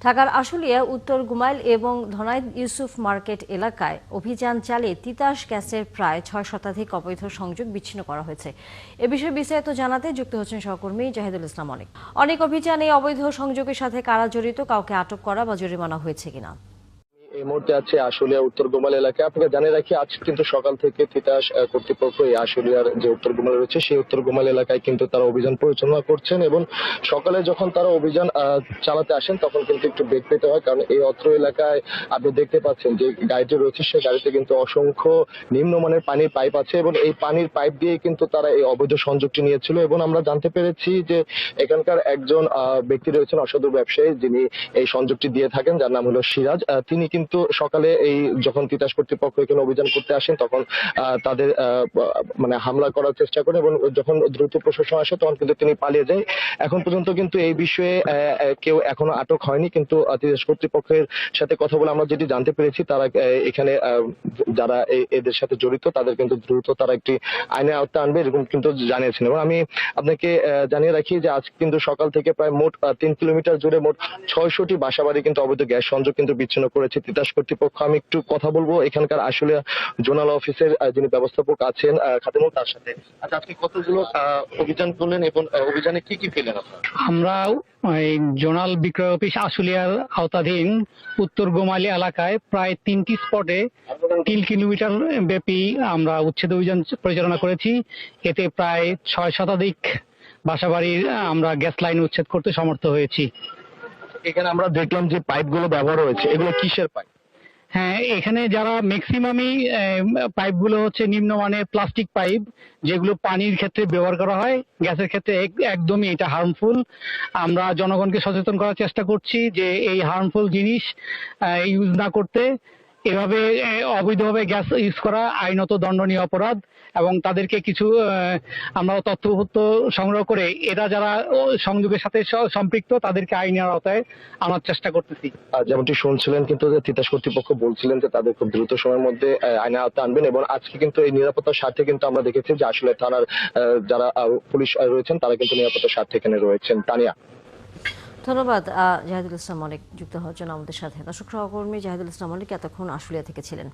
ঢাকার আশুলিয়া, উত্তর গুমাইল এবং ধনাইদ ইউসুফ মার্কেট এলাকায় অভিযান চালিয়ে তিতাস গ্যাসের প্রায় ৬ শতাধিক অবৈধ সংযোগ বিচ্ছিন্ন করা হয়েছে। এ বিষয়ে বিস্তারিত জানাতে যুক্ত হচ্ছেন সহকর্মী জাহিদুল ইসলাম অনেক। অনেক অভিযানে অবৈধ সংযোগের সাথে কারা জড়িত, কাউকে আটক করা বা জরিমানা হয়েছে কিনা। এই মুহূর্তে আছে আশুলিয়া উত্তর গোমাল এলাকায়। আপনাকে জানিয়ে রাখি, আজ কিন্তু সকাল থেকে তিতাস কর্তৃপক্ষ এই আশুলিয়ার যে উত্তর গোমাল রয়েছে সেই উত্তর গোমাল এলাকায় কিন্তু তারা অভিযান পরিচালনা করছেন এবং সকালে যখন তারা অভিযান চালাতে আসেন তখন কিন্তু একটু বেগ পেতে হয়, কারণ এই অত্র এলাকায় আপনি দেখতে পাচ্ছেন যে গাড়িটি রয়েছে সেই গাড়িতে কিন্তু অসংখ্য নিম্নমানের পানির পাইপ আছে এবং এই পানির পাইপ দিয়ে কিন্তু তারা এই অবৈধ সংযোগটি নিয়েছিল। এবং আমরা জানতে পেরেছি যে এখানকার একজন ব্যক্তি রয়েছেন অসাধু ব্যবসায়ী, যিনি এই সংযোগটি দিয়ে থাকেন, যার নাম হলো সিরাজ। তিনি কিন্তু সকালে এই যখন তিতাস কর্তৃপক্ষ এখানে অভিযান করতে আসেন তখন তাদের মানে হামলা করার চেষ্টা করে এবং যখন দ্রুত প্রশাসন আসে তখন কিন্তু তিনি পালিয়ে যায়। এখন পর্যন্ত কিন্তু এই বিষয়ে কেউ এখনো আটক হয়নি, কিন্তু তিতাস কর্তৃপক্ষের সাথে কথা বলে আমরা যেটি জানতে পেরেছি, তারা এখানে যারা এদের সাথে জড়িত তাদের কিন্তু দ্রুত তারা একটি আইনের আওতায় আনবে এরকম কিন্তু জানিয়েছেন। এবং আমি আপনাকে জানিয়ে রাখি যে আজ কিন্তু সকাল থেকে প্রায় মোট ৩ কিলোমিটার জুড়ে মোট ৬০০টি বাসাবাড়ি কিন্তু অবৈধ গ্যাস সংযোগ কিন্তু বিচ্ছিন্ন করেছে তিতাস কর্তৃপক্ষ। আমি একটু কথা বলবো এখানকার আশুলিয়া জোনাল অফিসের যিনি ব্যবস্থাপক আছেন খাদিমুল, তার সাথে। আচ্ছা, আপনি কতগুলো অভিযান করলেন এবং অভিযানে কি কি পেলেন আপনারা? আমরা এই জোনাল বিক্রয় অফিস আশুলিয়ার আওতাধীন উত্তর গোমালি এলাকায় প্রায় 3টি স্পটে 3 কিলোমিটার ব্যাপী আমরা উচ্ছেদ অভিযান পরিচালনা করেছি। এতে প্রায় ৬ শতাধিক বাসাবাড়ির আমরা গ্যাস লাইন উচ্ছেদ করতে সমর্থ হয়েছি। এখানে আমরা দেখলাম যে পাইপগুলো ব্যবহার হয়েছে, এগুলো কিসের পাইপ? হ্যাঁ, এখানে যারা ম্যাক্সিমামই পাইপগুলো হচ্ছে নিম্নমানের প্লাস্টিক পাইপ, যেগুলো পানির ক্ষেত্রে ব্যবহার করা হয়, গ্যাসের ক্ষেত্রে একদমই এটা হার্মফুল। আমরা জনগণকে সচেতন করার চেষ্টা করছি যে এই হার্মফুল জিনিস ইউজ না করতে। এভাবে অবৈধভাবে গ্যাস ইউজ করা আইনত দণ্ডনীয় অপরাধ এবং তাদেরকে কিছু আমরা তথ্যপত্র সংগ্রহ করে এরা যারা সংযোগের সাথে সম্পৃক্ত তাদেরকে আইনের আওতায় আনার চেষ্টা করতেছি। যেমনটি শুনছিলেন, কিন্তু তিতাস কর্তৃপক্ষ বলছিলেন যে তাদের খুব দ্রুত সময়ের মধ্যে আইনের আওতায় আনবেন এবং আজকে কিন্তু এই নিরাপত্তার স্বার্থে কিন্তু আমরা দেখেছি যে আসলে থানার যারা পুলিশ রয়েছেন তারা কিন্তু নিরাপত্তার স্বার্থে এখানে রয়েছেন। তানিয়া, ধন্যবাদ জাহিদুল ইসলাম অনেক যুক্ত হওয়ার জন্য আমাদের সাথে। দর্শক সহকর্মী জাহিদুল ইসলাম অনেক এতক্ষণ আশুলিয়া থেকে ছিলেন।